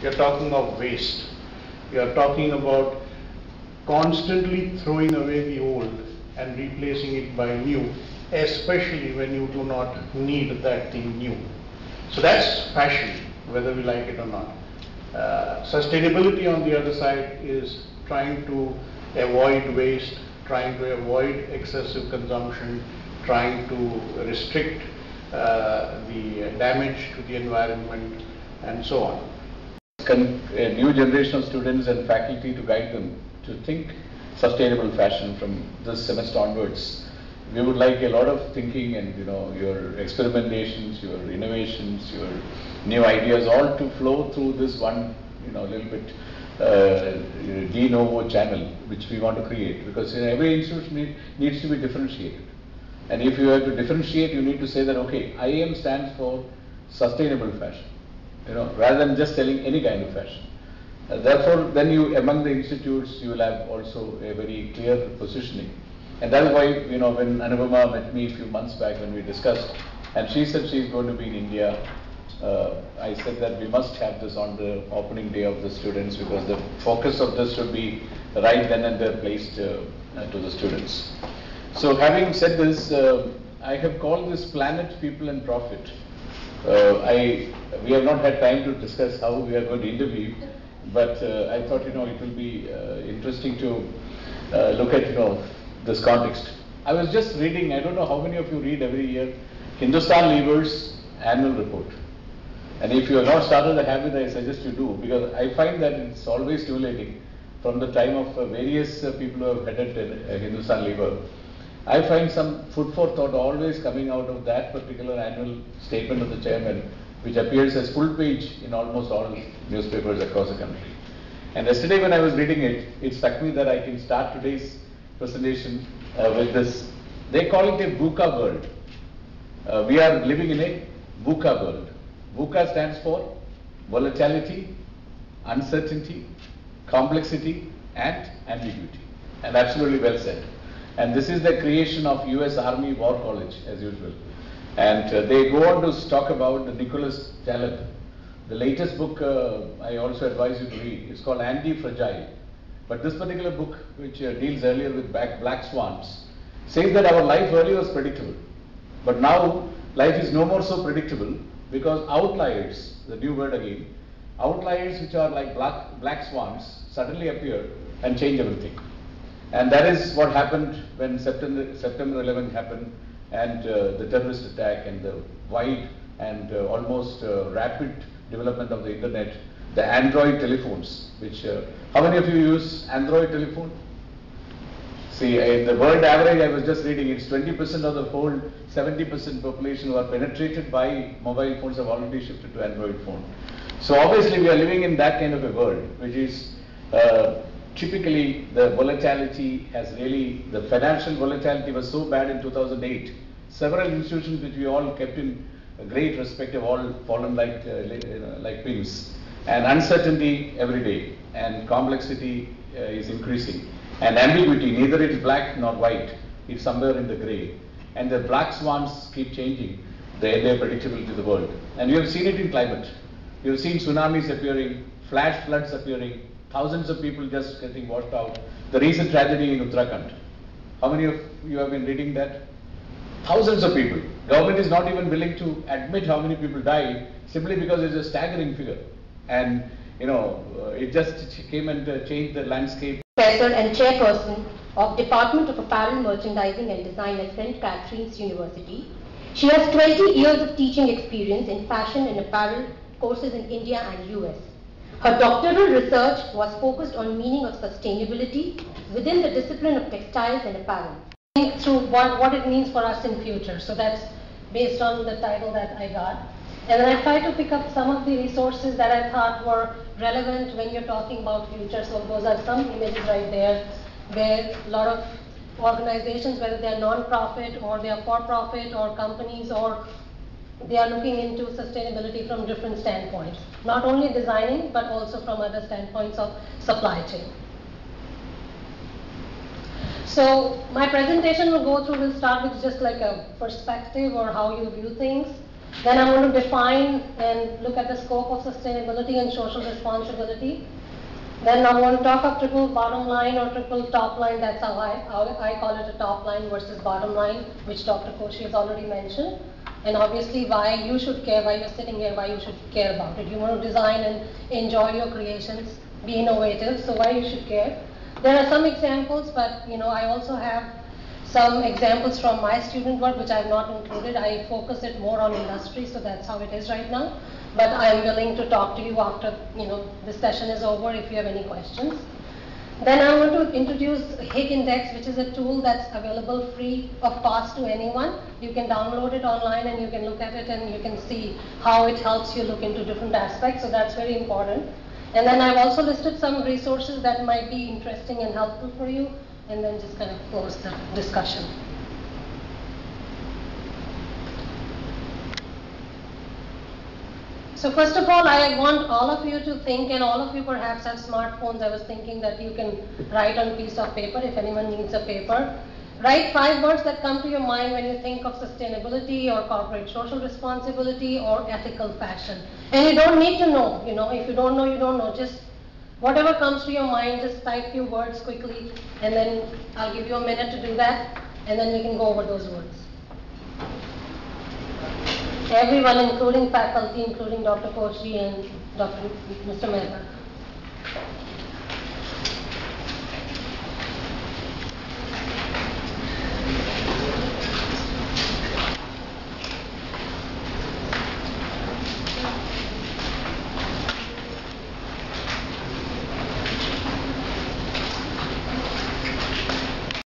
You're talking of waste. You're talking about constantly throwing away the old and replacing it by new, especially when you do not need that thing new. So that's fashion, whether we like it or not. Sustainability on the other side is trying to avoid waste, trying to avoid excessive consumption, trying to restrict the damage to the environment and so on. A new generation of students and faculty to guide them to think sustainable fashion from this semester onwards. We would like a lot of thinking and your experimentations, your innovations, your new ideas all to flow through this one little bit de novo channel which we want to create, because every institution needs to be differentiated. And if you have to differentiate, you need to say that okay, IIM stands for sustainable fashion, rather than just selling any kind of fashion. Therefore, then among the institutes, you will have also a very clear positioning. And that is why, when Anupama met me a few months back when we discussed, and she said she is going to be in India, I said that we must have this on the opening day of the students, because the focus of this should be right then and there placed to the students. So having said this, I have called this Planet, People and Profit. We have not had time to discuss how we are going to interview, but I thought it will be interesting to look at this context. I was just reading, I don't know how many of you read every year, Hindustan Lever's annual report. And if you have not started the habit, I suggest you do, because I find that it's always stimulating from the time of various people who have headed Hindustan Lever. I find some food for thought always coming out of that particular annual statement of the chairman, which appears as full page in almost all newspapers across the country. And yesterday when I was reading it, it struck me that I can start today's presentation with this. They call it a VUCA world. We are living in a VUCA world. VUCA stands for volatility, uncertainty, complexity and ambiguity. And absolutely well said. And this is the creation of US Army War College as usual. And they go on to talk about Nicholas Taleb. The latest book I also advise you to read is called Anti-Fragile. But this particular book, which deals earlier with black swans, says that our life earlier was predictable. But now life is no more so predictable, because outliers, the new word again, outliers which are like black swans suddenly appear and change everything. And that is what happened when September 11 happened, and the terrorist attack and the wide and almost rapid development of the internet, the Android telephones, which, how many of you use Android telephone? See, in the world average, I was just reading, it's 20% of the whole 70% population who are penetrated by mobile phones have already shifted to Android phone. So obviously we are living in that kind of a world, which is typically the volatility has really, the financial volatility was so bad in 2008. Several institutions which we all kept in great respect have all fallen like pins. And uncertainty every day, and complexity is increasing. And ambiguity, neither it is black nor white, it's somewhere in the grey. And the black swans keep changing their predictability to the world. And you have seen it in climate. You have seen tsunamis appearing, flash floods appearing, thousands of people just getting washed out. The recent tragedy in Uttarakhand. How many of you have been reading that? Thousands of people. Government is not even willing to admit how many people died, simply because it's a staggering figure. And it just came and changed the landscape. Professor and chairperson of Department of Apparel Merchandising and Design at St. Catherine's University. She has 20 years of teaching experience in fashion and apparel courses in India and US. Her doctoral research was focused on meaning of sustainability within the discipline of textiles and apparel. Through what it means for us in future. So that's based on the title that I got. And then I tried to pick up some of the resources that I thought were relevant when you're talking about future. So those are some images right there where a lot of organizations, whether they're non-profit or they are for-profit or companies, or they are looking into sustainability from different standpoints. Not only designing, but also from other standpoints of supply chain. So my presentation will start with just like a perspective or how you view things. Then I'm going to define and look at the scope of sustainability and social responsibility. Then I'm going to talk of triple bottom line or triple top line. That's how I call it, a top line versus bottom line, which Dr. Koshi has already mentioned. And obviously why you should care, why you're sitting here, why you should care about it. You want to design and enjoy your creations, be innovative, so why you should care. There are some examples, but I also have some examples from my student work which I have not included. I focus it more on industry, so that's how it is right now. But I am willing to talk to you after this session is over if you have any questions. Then I want to introduce Higg Index, which is a tool that's available free of cost to anyone. You can download it online and you can look at it and you can see how it helps you look into different aspects. So that's very important. And then I've also listed some resources that might be interesting and helpful for you, and then just kind of close the discussion. So first of all, I want all of you to think, and all of you perhaps have smartphones. I was thinking that you can write on a piece of paper if anyone needs a paper. Write 5 words that come to your mind when you think of sustainability or corporate social responsibility or ethical fashion. And you don't need to know, if you don't know, you don't know. Just whatever comes to your mind, just type few words quickly, and then I'll give you a minute to do that, and then we can go over those words. Everyone, including faculty, including Dr. Koshi and Mr. Mehta.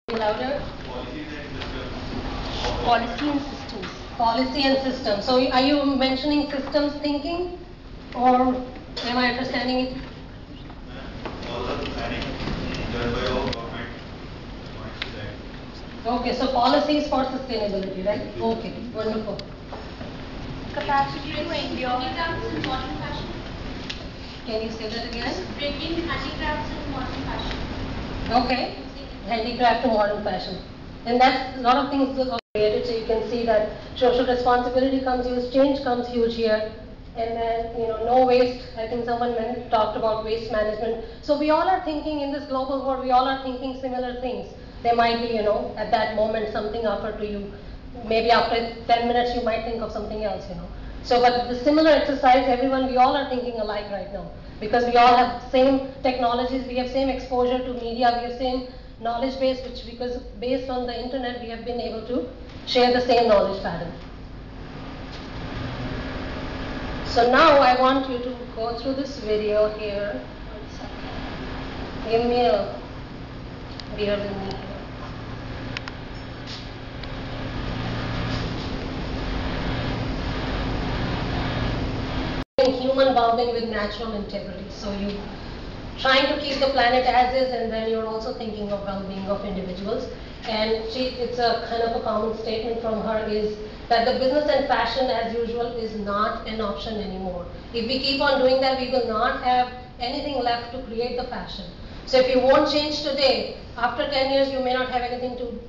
Louder. Policy and systems. Policy and systems. So are you mentioning systems thinking, or am I understanding it? All the planning done by our government. Okay, so policies for sustainability, right? Okay, wonderful. Capacity to endure. Handicrafts in modern fashion. Can you say that again? Bringing handicrafts in modern fashion. Okay, handicraft to modern fashion. And that's a lot of things that are created, so you can see that social responsibility comes huge, change comes huge here. And then, no waste. I think someone talked about waste management. So we all are thinking in this global world, we all are thinking similar things. There might be, at that moment something offered to you. Maybe after 10 minutes you might think of something else, So, but the similar exercise, we all are thinking alike right now. Because we all have same technologies, we have same exposure to media, we have same knowledge base, because based on the internet, we have been able to share the same knowledge pattern. So now I want you to go through this video here. Give me a beer with me here. Human well-being with natural integrity. So you trying to keep the planet as is, and then you're also thinking of well-being of individuals. And it's a kind of a common statement from her is that the business and fashion as usual is not an option anymore. If we keep on doing that, we will not have anything left to create the fashion. So if you won't change today, after 10 years you may not have anything to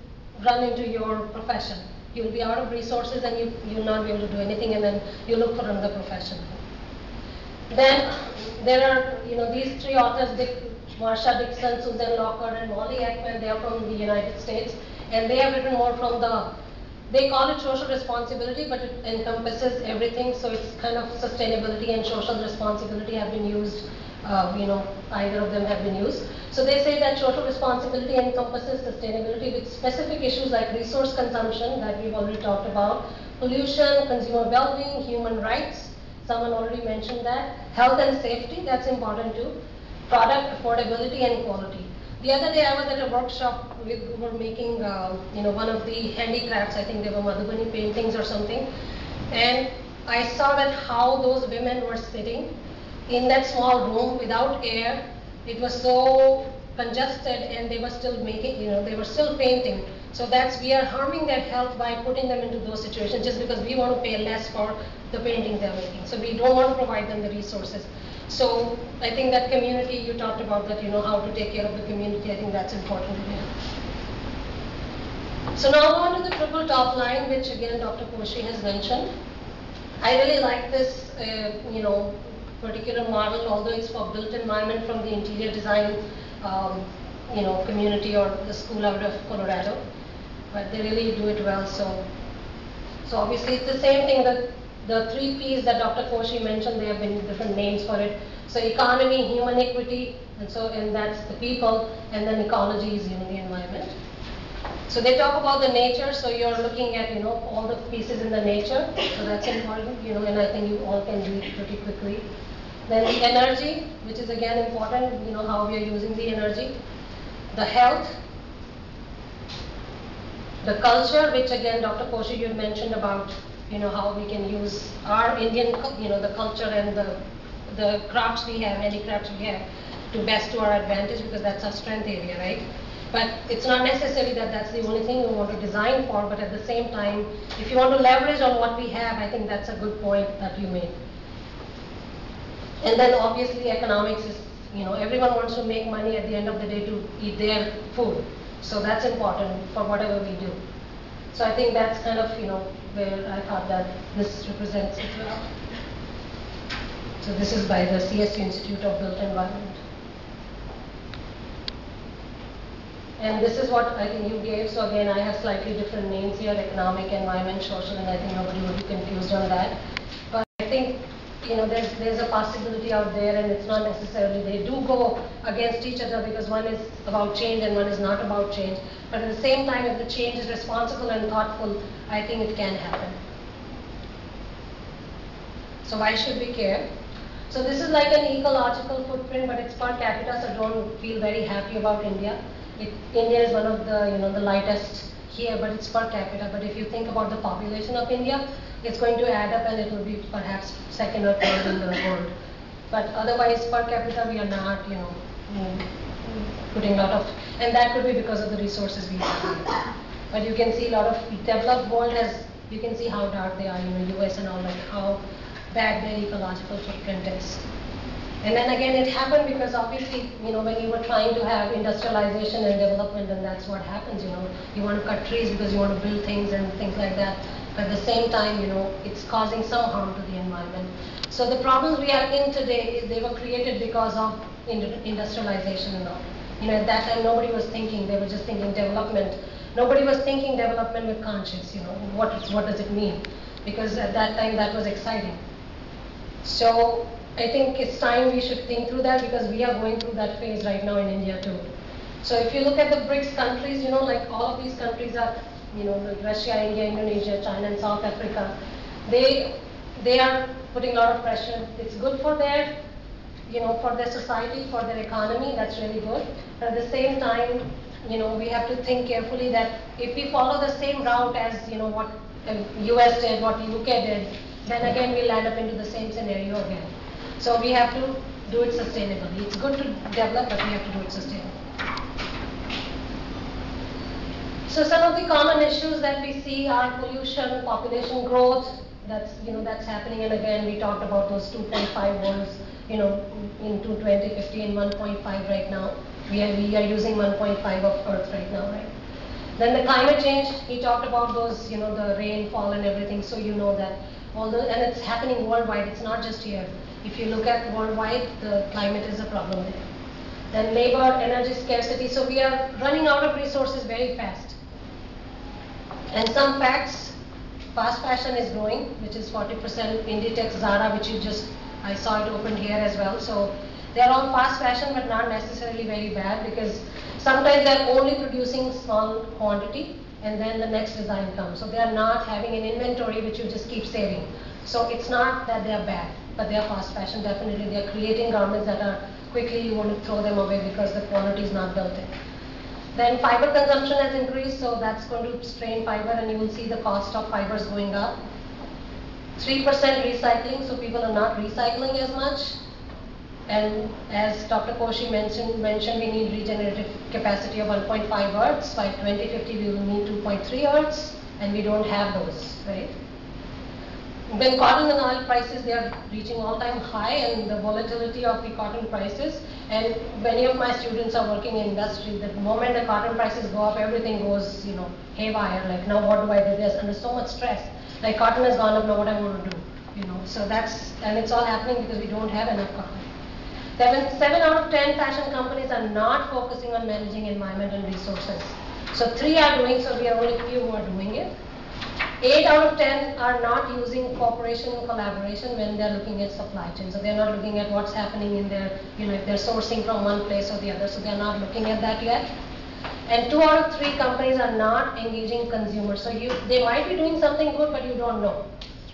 run into your profession. You will be out of resources and you will not be able to do anything, and then you look for another profession. Then there are, these 3 authors, Marsha Dixon, Susan Lockard, and Molly Ekman. They are from the United States, and they have written more from they call it social responsibility, but it encompasses everything. So it's kind of sustainability and social responsibility have been used. Either of them have been used. So they say that social responsibility encompasses sustainability with specific issues like resource consumption that we've already talked about, pollution, consumer well-being, human rights. Someone already mentioned that. Health and safety, that's important too. Product affordability and quality. The other day I was at a workshop, we were making, one of the handicrafts, I think they were Madhubani paintings or something. And I saw that how those women were sitting in that small room without air. It was so congested, and they were still making, they were still painting. So we are harming their health by putting them into those situations just because we want to pay less for the paintings they're making. So we don't want to provide them the resources. So I think that community, you talked about that, how to take care of the community. I think that's important again. So now on to the triple top line, which again Dr. Koshi has mentioned. I really like this, particular model, although it's for built environment from the interior design, community or the school out of Colorado. But they really do it well. So obviously it's the same thing that the 3 P's that Dr. Koshi mentioned, there have been different names for it. So economy, human equity, and that's the people, and then ecology is, the environment. So they talk about the nature, so you're looking at, all the pieces in the nature, so that's important, and I think you all can read pretty quickly. Then the energy, which is again important, how we are using the energy. The health, the culture, which again Dr. Koshi you mentioned about, how we can use our Indian, the culture and the crafts we have, handicrafts we have, to best to our advantage, because that's our strength area, right? But it's not necessary that that's the only thing we want to design for, but at the same time, if you want to leverage on what we have, I think that's a good point that you made. And then obviously economics is, everyone wants to make money at the end of the day to eat their food. So that's important for whatever we do. So I think that's kind of, where I thought that this represents it well. So this is by the CSU Institute of Built Environment. And this is what I think you gave. So again, I have slightly different names here: economic, environment, social, and I think nobody would be confused on that. But I think, there's a possibility out there, and it's not necessarily, they do go against each other, because one is about change and one is not about change. But at the same time, if the change is responsible and thoughtful, I think it can happen. So why should we care? So this is like an ecological footprint, but it's per capita, so don't feel very happy about India. India is one of the, the lightest here, but it's per capita. But if you think about the population of India, it's going to add up and it will be perhaps second or third in the world. But otherwise, per capita, we are not, putting a lot of, and that could be because of the resources we have. But you can see a lot of developed world has, you can see how dark they are, US and all, like how bad their ecological footprint is. And then again, it happened because obviously, when you were trying to have industrialization and development, and that's what happens, you want to cut trees because you want to build things and things like that. But at the same time, it's causing some harm to the environment. So the problems we are in today, they were created because of industrialization and all. At that time, nobody was thinking, they were just thinking development. Nobody was thinking development with conscience, what does it mean? Because at that time, that was exciting. So I think it's time we should think through that, because we are going through that phase right now in India too. So if you look at the BRICS countries, like all of these countries are, like Russia, India, Indonesia, China, and South Africa, they are putting a lot of pressure. It's good for their, for their society, for their economy. That's really good. But at the same time, we have to think carefully that if we follow the same route as, what US did, what UK did, then again we'll land up into the same scenario again. So we have to do it sustainably. It's good to develop, but we have to do it sustainably. So some of the common issues that we see are pollution, population growth. That's happening. And again, we talked about those 2.5 worlds, into 2050 and 1.5 right now. We are using 1.5 of Earth right now, right? Then the climate change, he talked about those, the rainfall and everything. So that and it's happening worldwide. It's not just here. If you look at worldwide, the climate is a problem there. Then labor, energy scarcity. So we are running out of resources very fast. And some facts, fast fashion is growing, which is 40%. Inditex, Zara, which I saw it open here as well. So they are all fast fashion, but not necessarily very bad, because sometimes they're only producing small quantity and then the next design comes. So they are not having an inventory which you just keep saving. So it's not that they are bad, but they are fast fashion. Definitely they are creating garments that are quickly you want to throw them away because the quality is not built in. Then fiber consumption has increased, so that's going to strain fiber, and you will see the cost of fibers going up. 3% recycling, so people are not recycling as much. And as Dr. Koshi mentioned, we need regenerative capacity of 1.5 Earths. By 2050, we will need 2.3 Earths, and we don't have those, right? When cotton and oil prices, they are reaching all-time high, and the volatility of the cotton prices. And many of my students are working in industry. The moment the cotton prices go up, everything goes, haywire. Like, now what do I do? They're under so much stress. Like, cotton has gone up, now what I want to do? So and it's all happening because we don't have enough cotton. 7 out of 10 fashion companies are not focusing on managing environment and resources. So 3 are doing, so we are only few who are doing it. 8 out of 10 are not using cooperation and collaboration when they're looking at supply chain. So they're not looking at what's happening in their, if they're sourcing from one place or the other, so they're not looking at that yet. And 2 out of 3 companies are not engaging consumers. So they might be doing something good, but you don't know,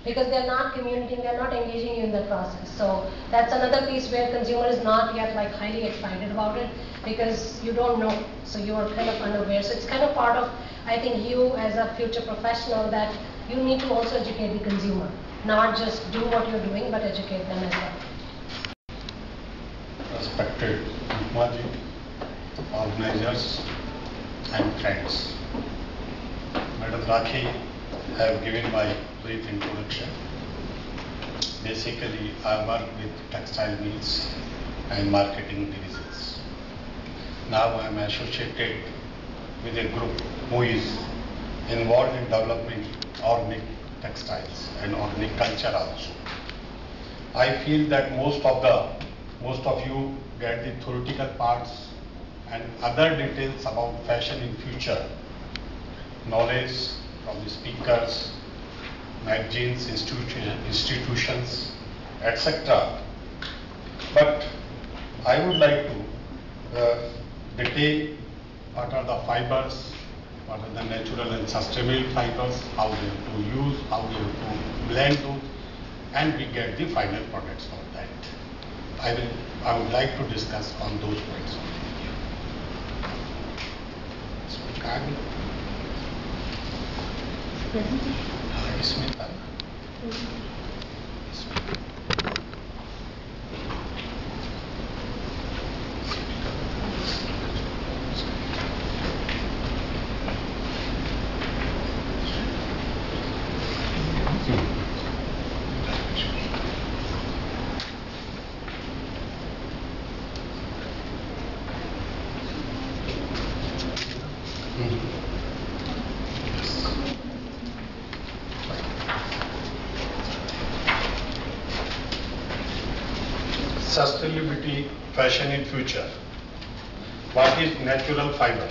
because they're not communicating, they're not engaging you in the process. So that's another piece where consumer is not yet like highly excited about it, because you don't know. So you are kind of unaware. So it's kind of part of, I think, you as a future professional, that you need to also educate the consumer, not just do what you're doing, but educate them as well. Respected Upmaji, organizers and friends. Madam Rakhi have given my brief introduction. Basically, I work with textile mills and marketing divisions. Now I am associated with a group who is involved in developing organic textiles and organic culture also. I feel that most of you get the theoretical parts and other details about fashion in future, knowledge from the speakers, magazines, institutions, etc. But I would like to detail what are the fibers, what are the natural and sustainable fibers, how they have to use, how they have to blend those, and we get the final products for that. I would like to discuss on those points. Sustainability, fashion in future. What is natural fiber?